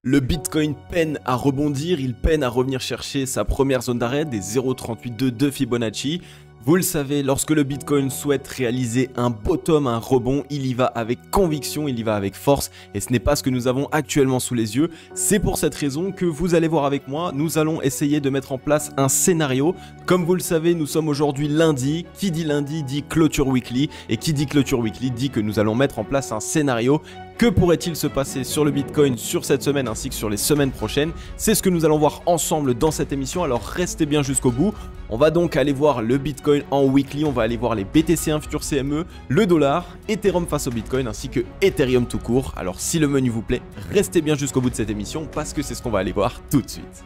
Le Bitcoin peine à rebondir, il peine à revenir chercher sa première zone d'arrêt des 0,382 de Fibonacci. Vous le savez, lorsque le Bitcoin souhaite réaliser un bottom, un rebond, il y va avec conviction, il y va avec force et ce n'est pas ce que nous avons actuellement sous les yeux. C'est pour cette raison que vous allez voir avec moi, nous allons essayer de mettre en place un scénario. Comme vous le savez, nous sommes aujourd'hui lundi. Qui dit lundi dit clôture weekly et qui dit clôture weekly dit que nous allons mettre en place un scénario. Que pourrait-il se passer sur le Bitcoin sur cette semaine ainsi que sur les semaines prochaines? C'est ce que nous allons voir ensemble dans cette émission, alors restez bien jusqu'au bout. On va donc aller voir le Bitcoin en weekly, on va aller voir les BTC1 futurs CME, le dollar, Ethereum face au Bitcoin ainsi que Ethereum tout court. Alors si le menu vous plaît, restez bien jusqu'au bout de cette émission parce que c'est ce qu'on va aller voir tout de suite.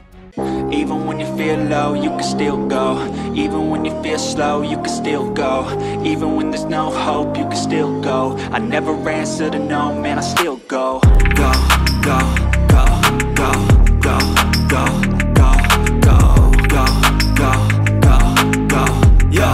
Even when you feel low, you can still go. Even when you feel slow, you can still go. Even when there's no hope, you can still go. I never answer to no, man, I still go. Go, go, go, go, go, go, go, go, go, go, go, go, yo,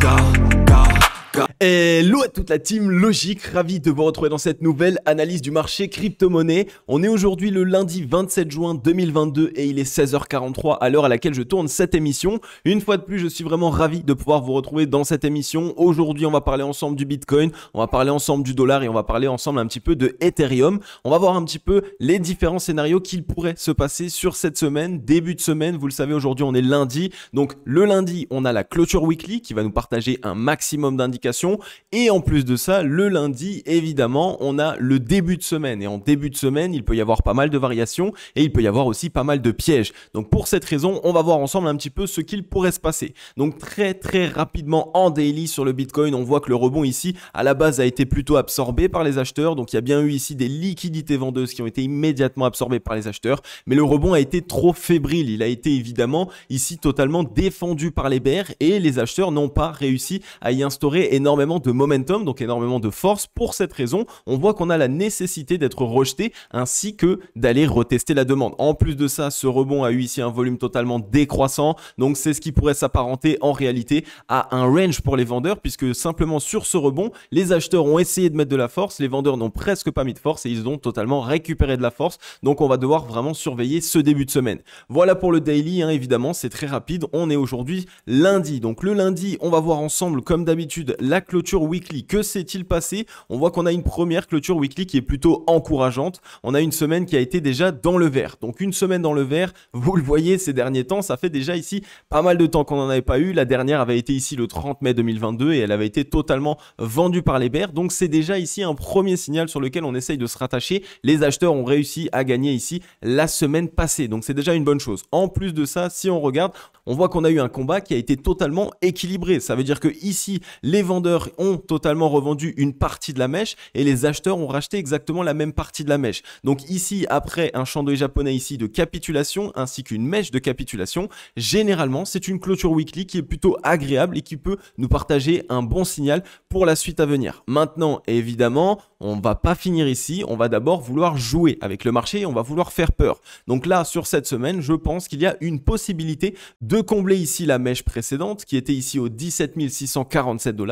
go, go, go. Hello à toute la team Logique, ravi de vous retrouver dans cette nouvelle analyse du marché crypto-monnaie. On est aujourd'hui le lundi 27 juin 2022 et il est 16h43 à l'heure à laquelle je tourne cette émission. Une fois de plus, je suis vraiment ravi de pouvoir vous retrouver dans cette émission. Aujourd'hui, on va parler ensemble du Bitcoin, on va parler ensemble du dollar et on va parler ensemble un petit peu de Ethereum. On va voir un petit peu les différents scénarios qu'il pourrait se passer sur cette semaine, début de semaine. Vous le savez, aujourd'hui, on est lundi. Donc, le lundi, on a la clôture weekly qui va nous partager un maximum d'indications. Et en plus de ça, le lundi, évidemment, on a le début de semaine. Et en début de semaine, il peut y avoir pas mal de variations et il peut y avoir aussi pas mal de pièges. Donc pour cette raison, on va voir ensemble un petit peu ce qu'il pourrait se passer. Donc très rapidement en daily sur le Bitcoin, on voit que le rebond ici, à la base, a été plutôt absorbé par les acheteurs. Donc il y a bien eu ici des liquidités vendeuses qui ont été immédiatement absorbées par les acheteurs. Mais le rebond a été trop fébrile. Il a été évidemment ici totalement défendu par les bears et les acheteurs n'ont pas réussi à y instaurer énormément de momentum, donc énormément de force. Pour cette raison, on voit qu'on a la nécessité d'être rejeté ainsi que d'aller retester la demande. En plus de ça, ce rebond a eu ici un volume totalement décroissant, donc c'est ce qui pourrait s'apparenter en réalité à un range pour les vendeurs, puisque simplement sur ce rebond, les acheteurs ont essayé de mettre de la force, les vendeurs n'ont presque pas mis de force et ils ont totalement récupéré de la force, donc on va devoir vraiment surveiller ce début de semaine. Voilà pour le daily, évidemment, c'est très rapide, on est aujourd'hui lundi. Donc le lundi, on va voir ensemble, comme d'habitude, la clôture weekly. Que s'est-il passé? On voit qu'on a une première clôture weekly qui est plutôt encourageante. On a une semaine qui a été déjà dans le vert. Donc une semaine dans le vert, vous le voyez ces derniers temps, ça fait déjà ici pas mal de temps qu'on n'en avait pas eu. La dernière avait été ici le 30 mai 2022 et elle avait été totalement vendue par les bears. Donc c'est déjà ici un premier signal sur lequel on essaye de se rattacher. Les acheteurs ont réussi à gagner ici la semaine passée. Donc c'est déjà une bonne chose. En plus de ça, si on regarde, on voit qu'on a eu un combat qui a été totalement équilibré. Ça veut dire que ici, les vendeurs ont totalement revendu une partie de la mèche et les acheteurs ont racheté exactement la même partie de la mèche. Donc ici, après un chandelier japonais ici de capitulation ainsi qu'une mèche de capitulation, généralement, c'est une clôture weekly qui est plutôt agréable et qui peut nous partager un bon signal pour la suite à venir. Maintenant, évidemment, on va pas finir ici, on va d'abord vouloir jouer avec le marché et on va vouloir faire peur. Donc là, sur cette semaine, je pense qu'il y a une possibilité de combler ici la mèche précédente qui était ici au 17 647 $.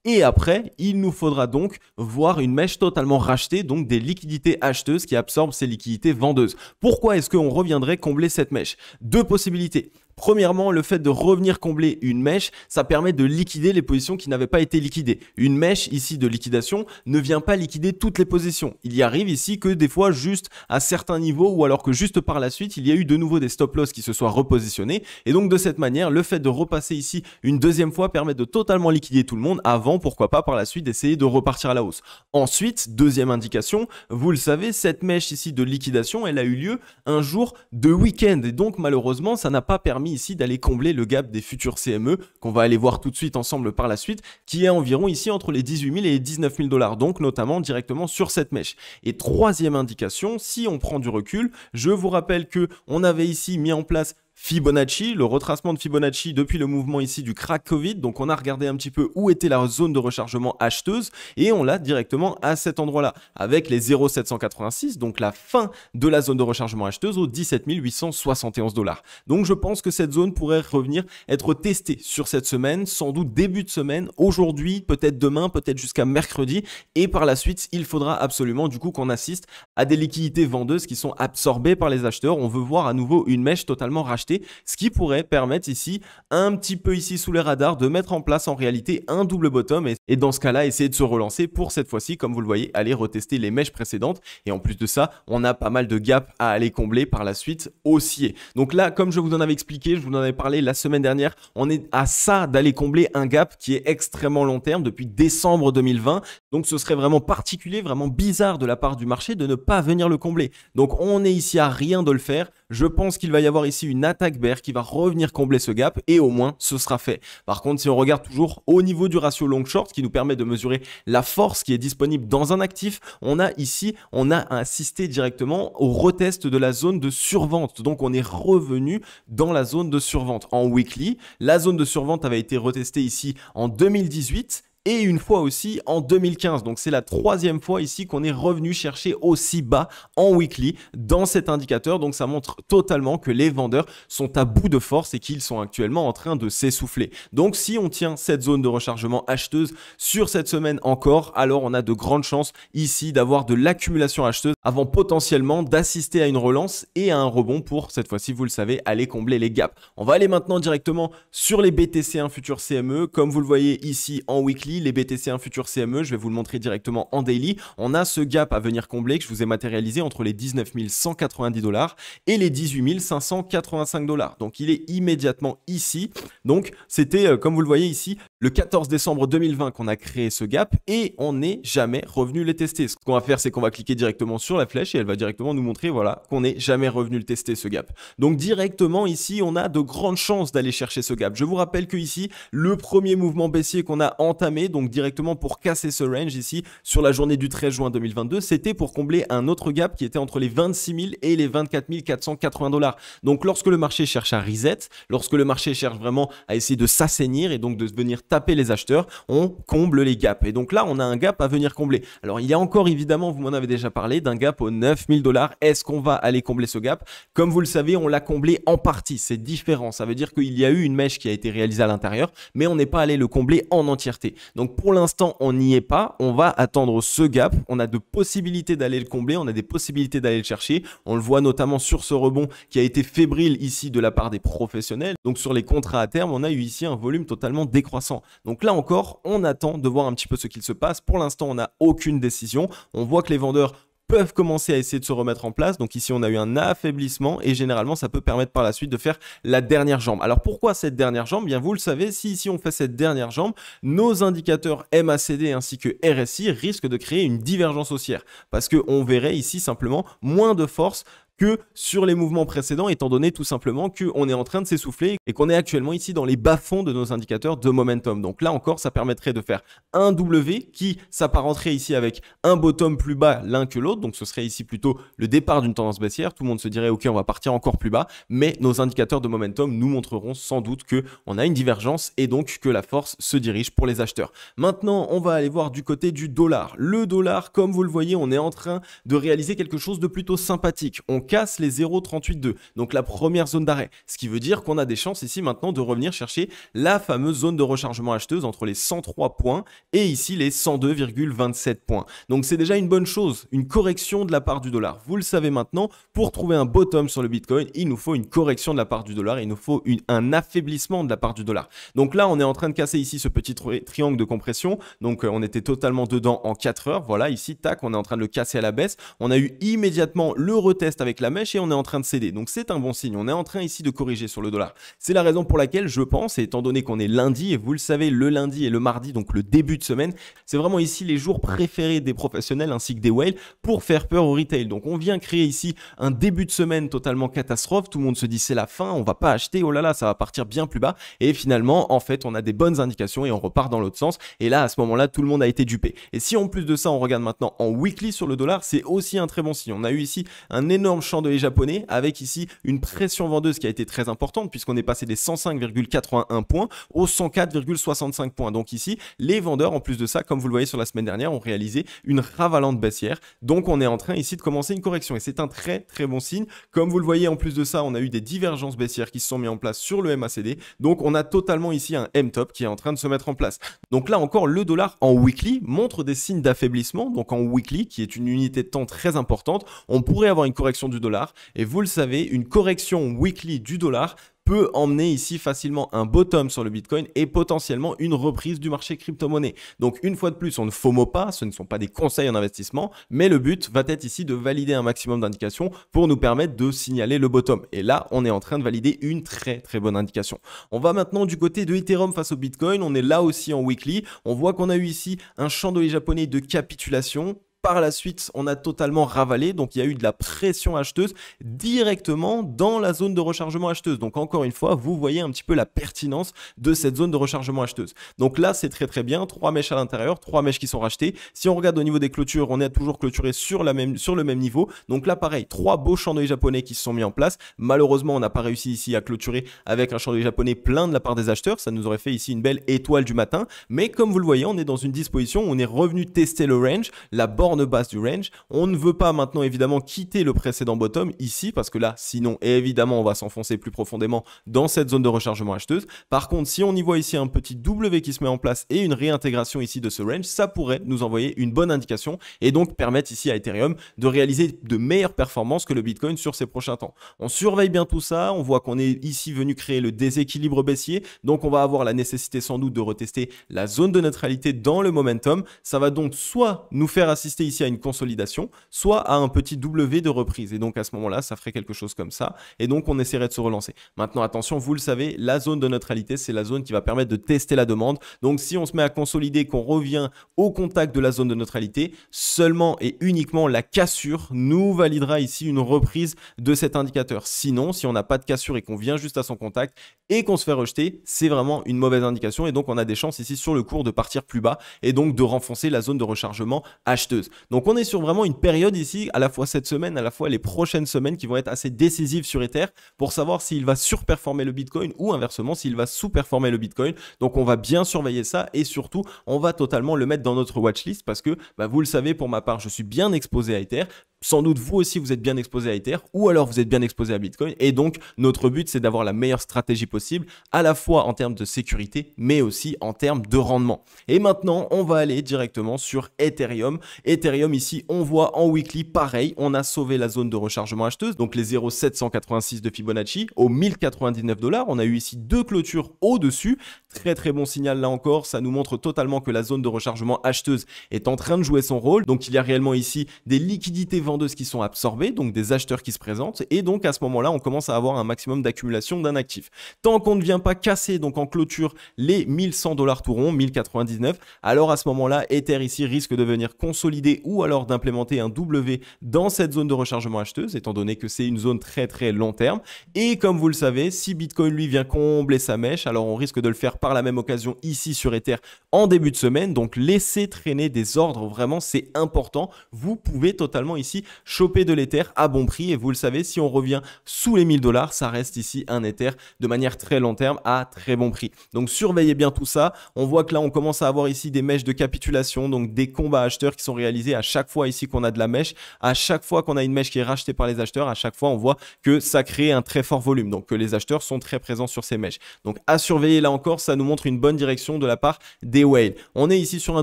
Et après, il nous faudra donc voir une mèche totalement rachetée, donc des liquidités acheteuses qui absorbent ces liquidités vendeuses. Pourquoi est-ce qu'on reviendrait combler cette mèche? Deux possibilités. Premièrement, le fait de revenir combler une mèche, ça permet de liquider les positions qui n'avaient pas été liquidées. Une mèche ici de liquidation ne vient pas liquider toutes les positions. Il y arrive ici que des fois juste à certains niveaux ou alors que juste par la suite, il y a eu de nouveau des stop loss qui se soient repositionnés. Et donc de cette manière, le fait de repasser ici une deuxième fois permet de totalement liquider tout le monde avant, pourquoi pas par la suite, d'essayer de repartir à la hausse. Ensuite, deuxième indication, vous le savez, cette mèche ici de liquidation, elle a eu lieu un jour de week-end. Et donc malheureusement, ça n'a pas permis ici d'aller combler le gap des futurs CME qu'on va aller voir tout de suite ensemble par la suite, qui est environ ici entre les 18 000 et les 19 000 $, donc notamment directement sur cette mèche. Et troisième indication, si on prend du recul, je vous rappelle que on avait ici mis en place Fibonacci, le retracement de Fibonacci depuis le mouvement ici du crack Covid. Donc on a regardé un petit peu où était la zone de rechargement acheteuse et on l'a directement à cet endroit-là avec les 0,786, donc la fin de la zone de rechargement acheteuse aux 17 871 $. Donc je pense que cette zone pourrait revenir être testée sur cette semaine, sans doute début de semaine, aujourd'hui, peut-être demain, peut-être jusqu'à mercredi et par la suite, il faudra absolument du coup qu'on assiste à des liquidités vendeuses qui sont absorbées par les acheteurs. On veut voir à nouveau une mèche totalement rachetée, ce qui pourrait permettre ici, un petit peu ici sous les radars, de mettre en place en réalité un double bottom et dans ce cas-là, essayer de se relancer pour cette fois-ci, comme vous le voyez, aller retester les mèches précédentes. Et en plus de ça, on a pas mal de gaps à aller combler par la suite haussier. Donc là, comme je vous en avais expliqué, je vous en avais parlé la semaine dernière, on est à ça d'aller combler un gap qui est extrêmement long terme depuis décembre 2020. Donc ce serait vraiment particulier, vraiment bizarre de la part du marché de ne pas venir le combler. Donc on est ici à rien de le faire. Je pense qu'il va y avoir ici une attaque bear qui va revenir combler ce gap et au moins ce sera fait. Par contre, si on regarde toujours au niveau du ratio long short qui nous permet de mesurer la force qui est disponible dans un actif, on a assisté directement au retest de la zone de survente. Donc on est revenu dans la zone de survente en weekly. La zone de survente avait été retestée ici en 2018. Et une fois aussi en 2015. Donc c'est la troisième fois ici qu'on est revenu chercher aussi bas en weekly dans cet indicateur. Donc ça montre totalement que les vendeurs sont à bout de force et qu'ils sont actuellement en train de s'essouffler. Donc si on tient cette zone de rechargement acheteuse sur cette semaine encore, alors on a de grandes chances ici d'avoir de l'accumulation acheteuse avant potentiellement d'assister à une relance et à un rebond pour cette fois-ci, vous le savez, aller combler les gaps. On va aller maintenant directement sur les BTC1 futurs CME. Comme vous le voyez ici en weekly, les BTC1 futurs CME, je vais vous le montrer directement en daily. On a ce gap à venir combler que je vous ai matérialisé entre les 19 190 $ et les 18 585 $. Donc il est immédiatement ici. Donc c'était, comme vous le voyez ici, le 14 décembre 2020 qu'on a créé ce gap et on n'est jamais revenu les tester. Ce qu'on va faire, c'est qu'on va cliquer directement sur la flèche et elle va directement nous montrer voilà, qu'on n'est jamais revenu le tester ce gap. Donc directement ici, on a de grandes chances d'aller chercher ce gap. Je vous rappelle que ici, le premier mouvement baissier qu'on a entamé, donc directement pour casser ce range ici sur la journée du 13 juin 2022, c'était pour combler un autre gap qui était entre les 26 000 et les 24 480 $. Donc lorsque le marché cherche à reset, lorsque le marché cherche vraiment à essayer de s'assainir et donc de venir taper les acheteurs, on comble les gaps. Et donc là, on a un gap à venir combler. Alors il y a encore évidemment, vous m'en avez déjà parlé, d'un gap aux 9 000 $. Est-ce qu'on va aller combler ce gap? Comme vous le savez, on l'a comblé en partie. C'est différent. Ça veut dire qu'il y a eu une mèche qui a été réalisée à l'intérieur, mais on n'est pas allé le combler en entièreté. Donc pour l'instant, on n'y est pas. On va attendre ce gap. On a de possibilités d'aller le combler. On a des possibilités d'aller le chercher. On le voit notamment sur ce rebond qui a été fébrile ici de la part des professionnels. Donc sur les contrats à terme, on a eu ici un volume totalement décroissant. Donc là encore, on attend de voir un petit peu ce qu'il se passe. Pour l'instant, on n'a aucune décision. On voit que les vendeurs peuvent commencer à essayer de se remettre en place. Donc ici, on a eu un affaiblissement et généralement, ça peut permettre par la suite de faire la dernière jambe. Alors pourquoi cette dernière jambe? Bien, vous le savez, si ici on fait cette dernière jambe, nos indicateurs MACD ainsi que RSI risquent de créer une divergence haussière parce qu'on verrait ici simplement moins de force que sur les mouvements précédents, étant donné tout simplement qu'on est en train de s'essouffler et qu'on est actuellement ici dans les bas-fonds de nos indicateurs de momentum. Donc là encore, ça permettrait de faire un W qui s'apparenterait ici avec un bottom plus bas l'un que l'autre. Donc ce serait ici plutôt le départ d'une tendance baissière. Tout le monde se dirait, OK, on va partir encore plus bas, mais nos indicateurs de momentum nous montreront sans doute qu'on a une divergence et donc que la force se dirige pour les acheteurs. Maintenant, on va aller voir du côté du dollar. Le dollar, comme vous le voyez, on est en train de réaliser quelque chose de plutôt sympathique. On casse les 0,382, donc la première zone d'arrêt, ce qui veut dire qu'on a des chances ici maintenant de revenir chercher la fameuse zone de rechargement acheteuse entre les 103 points et ici les 102,27 points. Donc c'est déjà une bonne chose, une correction de la part du dollar. Vous le savez maintenant, pour trouver un bottom sur le Bitcoin, il nous faut une correction de la part du dollar, il nous faut un affaiblissement de la part du dollar. Donc là, on est en train de casser ici ce petit triangle de compression, donc on était totalement dedans en 4 heures, voilà, ici, tac, on est en train de le casser à la baisse, on a eu immédiatement le retest avec la mèche et on est en train de céder. Donc c'est un bon signe. On est en train ici de corriger sur le dollar. C'est la raison pour laquelle je pense, et étant donné qu'on est lundi, et vous le savez, le lundi et le mardi, donc le début de semaine, c'est vraiment ici les jours préférés des professionnels ainsi que des whales pour faire peur au retail. Donc on vient créer ici un début de semaine totalement catastrophe. Tout le monde se dit c'est la fin, on va pas acheter, oh là là, ça va partir bien plus bas. Et finalement, en fait, on a des bonnes indications et on repart dans l'autre sens. Et là, à ce moment-là, tout le monde a été dupé. Et si en plus de ça, on regarde maintenant en weekly sur le dollar, c'est aussi un très bon signe. On a eu ici un énorme chandelier japonais avec ici une pression vendeuse qui a été très importante puisqu'on est passé des 105,81 points aux 104,65 points. Donc ici, les vendeurs, en plus de ça, comme vous le voyez sur la semaine dernière, ont réalisé une ravalante baissière. Donc on est en train ici de commencer une correction et c'est un très très bon signe. Comme vous le voyez, en plus de ça, on a eu des divergences baissières qui se sont mises en place sur le MACD. Donc on a totalement ici un M-top qui est en train de se mettre en place. Donc là encore, le dollar en weekly montre des signes d'affaiblissement. Donc en weekly, qui est une unité de temps très importante, on pourrait avoir une correction du dollar. Et vous le savez, une correction weekly du dollar peut emmener ici facilement un bottom sur le Bitcoin et potentiellement une reprise du marché crypto-monnaie. Donc une fois de plus, on ne FOMO pas, ce ne sont pas des conseils en investissement, mais le but va être ici de valider un maximum d'indications pour nous permettre de signaler le bottom. Et là, on est en train de valider une très très bonne indication. On va maintenant du côté de Ethereum face au Bitcoin, on est là aussi en weekly, on voit qu'on a eu ici un chandelier japonais de capitulation. Par la suite, on a totalement ravalé, donc il y a eu de la pression acheteuse directement dans la zone de rechargement acheteuse. Donc encore une fois, vous voyez un petit peu la pertinence de cette zone de rechargement acheteuse. Donc là, c'est très très bien, 3 mèches à l'intérieur, 3 mèches qui sont rachetées. Si on regarde au niveau des clôtures, on est toujours clôturé sur le même niveau. Donc là, pareil, 3 beaux chandeliers japonais qui se sont mis en place. Malheureusement, on n'a pas réussi ici à clôturer avec un chandelier japonais plein de la part des acheteurs. Ça nous aurait fait ici une belle étoile du matin. Mais comme vous le voyez, on est dans une disposition où on est revenu tester le range, la borne basse du range. On ne veut pas maintenant évidemment quitter le précédent bottom ici parce que là sinon évidemment on va s'enfoncer plus profondément dans cette zone de rechargement acheteuse. Par contre, si on y voit ici un petit W qui se met en place et une réintégration ici de ce range, ça pourrait nous envoyer une bonne indication et donc permettre ici à Ethereum de réaliser de meilleures performances que le Bitcoin sur ces prochains temps. On surveille bien tout ça, on voit qu'on est ici venu créer le déséquilibre baissier, donc on va avoir la nécessité sans doute de retester la zone de neutralité dans le momentum. Ça va donc soit nous faire assister ici à une consolidation, soit à un petit W de reprise. Et donc à ce moment-là, ça ferait quelque chose comme ça. Et donc on essaierait de se relancer. Maintenant, attention, vous le savez, la zone de neutralité, c'est la zone qui va permettre de tester la demande. Donc si on se met à consolider, qu'on revient au contact de la zone de neutralité, seulement et uniquement la cassure nous validera ici une reprise de cet indicateur. Sinon, si on n'a pas de cassure et qu'on vient juste à son contact et qu'on se fait rejeter, c'est vraiment une mauvaise indication. Et donc on a des chances ici sur le cours de partir plus bas et donc de renforcer la zone de rechargement acheteuse. Donc on est sur vraiment une période ici, à la fois cette semaine, à la fois les prochaines semaines qui vont être assez décisives sur Ether pour savoir s'il va surperformer le Bitcoin ou inversement s'il va sous-performer le Bitcoin. Donc on va bien surveiller ça et surtout on va totalement le mettre dans notre watchlist parce que vous le savez, pour ma part, je suis bien exposé à Ether. Sans doute vous aussi vous êtes bien exposé à Ether ou alors vous êtes bien exposé à Bitcoin et donc notre but c'est d'avoir la meilleure stratégie possible à la fois en termes de sécurité mais aussi en termes de rendement. Et maintenant on va aller directement sur Ethereum. Ethereum ici on voit en weekly pareil, on a sauvé la zone de rechargement acheteuse, donc les 0,786 de Fibonacci au 1099 $. On a eu ici deux clôtures au-dessus, très très bon signal là encore, ça nous montre totalement que la zone de rechargement acheteuse est en train de jouer son rôle. Donc il y a réellement ici des liquidités vendeuses qui sont absorbées, donc des acheteurs qui se présentent et donc à ce moment-là on commence à avoir un maximum d'accumulation d'un actif. Tant qu'on ne vient pas casser donc en clôture les 1100 $ tout rond, 1099, alors à ce moment-là Ether ici risque de venir consolider ou alors d'implémenter un W dans cette zone de rechargement acheteuse étant donné que c'est une zone très très long terme. Et comme vous le savez, si Bitcoin lui vient combler sa mèche, alors on risque de le faire par la même occasion ici sur Ether en début de semaine. Donc laissez traîner des ordres, vraiment c'est important. Vous pouvez totalement ici choper de l'Ether à bon prix et vous le savez, si on revient sous les 1000 $, ça reste ici un Ether de manière très long terme à très bon prix. Donc surveillez bien tout ça. On voit que là on commence à avoir ici des mèches de capitulation, donc des combats acheteurs qui sont réalisés à chaque fois ici qu'on a de la mèche, à chaque fois qu'on a une mèche qui est rachetée par les acheteurs, à chaque fois on voit que ça crée un très fort volume, donc que les acheteurs sont très présents sur ces mèches. Donc à surveiller là encore, ça nous montre une bonne direction de la part des whales. On est ici sur un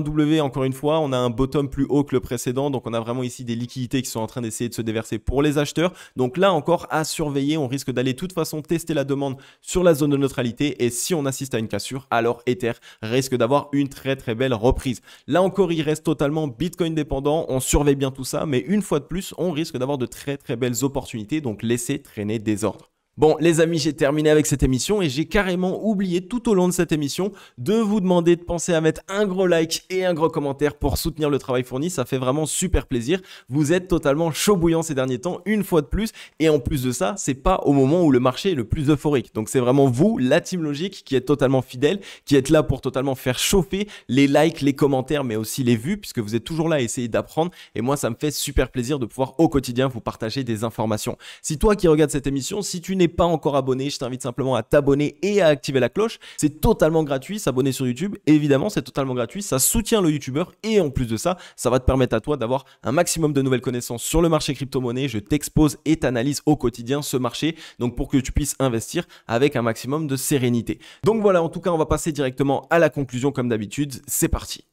W encore une fois, on a un bottom plus haut que le précédent, donc on a vraiment ici des liquidités qui sont en train d'essayer de se déverser pour les acheteurs. Donc là encore à surveiller, on risque d'aller de toute façon tester la demande sur la zone de neutralité et si on assiste à une cassure, alors Ether risque d'avoir une très très belle reprise. Là encore, il reste totalement Bitcoin dépendant, on surveille bien tout ça, mais une fois de plus, on risque d'avoir de très très belles opportunités, donc laissez traîner des ordres. Bon les amis, j'ai terminé avec cette émission et j'ai carrément oublié tout au long de cette émission de vous demander de penser à mettre un gros like et un gros commentaire pour soutenir le travail fourni. Ça fait vraiment super plaisir. Vous êtes totalement chaud bouillant ces derniers temps, une fois de plus. Et en plus de ça, c'est pas au moment où le marché est le plus euphorique. Donc c'est vraiment vous, la Team Logic, qui êtes totalement fidèle, qui êtes là pour totalement faire chauffer les likes, les commentaires, mais aussi les vues, puisque vous êtes toujours là à essayer d'apprendre. Et moi, ça me fait super plaisir de pouvoir au quotidien vous partager des informations. Si toi qui regardes cette émission, si tu n'es pas encore abonné, je t'invite simplement à t'abonner et à activer la cloche. C'est totalement gratuit, s'abonner sur YouTube. Évidemment, c'est totalement gratuit. Ça soutient le YouTubeur et en plus de ça, ça va te permettre à toi d'avoir un maximum de nouvelles connaissances sur le marché crypto-monnaie. Je t'expose et t'analyse au quotidien ce marché, donc pour que tu puisses investir avec un maximum de sérénité. Donc voilà, en tout cas, on va passer directement à la conclusion comme d'habitude. C'est parti.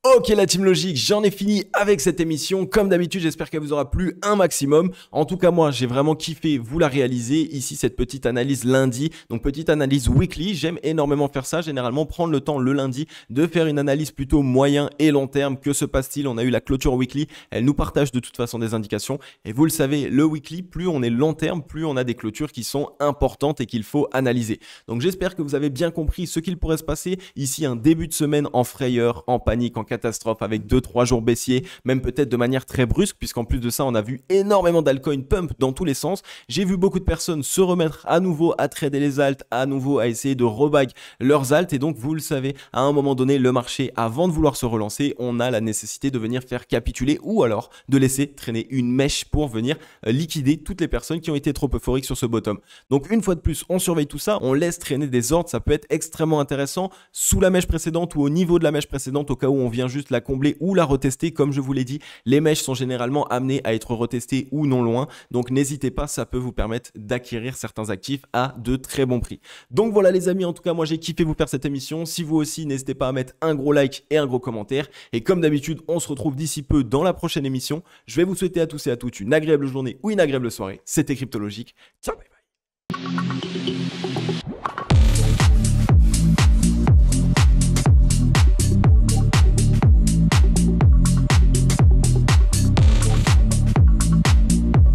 Ok la Team Logic, j'en ai fini avec cette émission. Comme d'habitude, j'espère qu'elle vous aura plu un maximum. En tout cas, moi, j'ai vraiment kiffé vous la réaliser. Ici, cette petite analyse lundi, donc petite analyse weekly. J'aime énormément faire ça, généralement prendre le temps le lundi de faire une analyse plutôt moyen et long terme. Que se passe-t-il? On a eu la clôture weekly, elle nous partage de toute façon des indications. Et vous le savez, le weekly, plus on est long terme, plus on a des clôtures qui sont importantes et qu'il faut analyser. Donc j'espère que vous avez bien compris ce qu'il pourrait se passer. Ici, un début de semaine en frayeur, en panique, en catastrophe avec 2-3 jours baissiers, même peut-être de manière très brusque, puisqu'en plus de ça, on a vu énormément d'altcoins pump dans tous les sens. J'ai vu beaucoup de personnes se remettre à nouveau à trader les alts, à nouveau à essayer de rebag leurs alts. Et donc, vous le savez, à un moment donné, le marché, avant de vouloir se relancer, on a la nécessité de venir faire capituler ou alors de laisser traîner une mèche pour venir liquider toutes les personnes qui ont été trop euphoriques sur ce bottom. Donc, une fois de plus, on surveille tout ça, on laisse traîner des ordres. Ça peut être extrêmement intéressant sous la mèche précédente ou au niveau de la mèche précédente au cas où on vient juste la combler ou la retester. Comme je vous l'ai dit, les mèches sont généralement amenées à être retestées ou non loin, donc n'hésitez pas, ça peut vous permettre d'acquérir certains actifs à de très bons prix. Donc voilà les amis, en tout cas moi j'ai kiffé vous faire cette émission. Si vous aussi, n'hésitez pas à mettre un gros like et un gros commentaire, et comme d'habitude on se retrouve d'ici peu dans la prochaine émission. Je vais vous souhaiter à tous et à toutes une agréable journée ou une agréable soirée. C'était Crypto Logic, ciao, bye bye.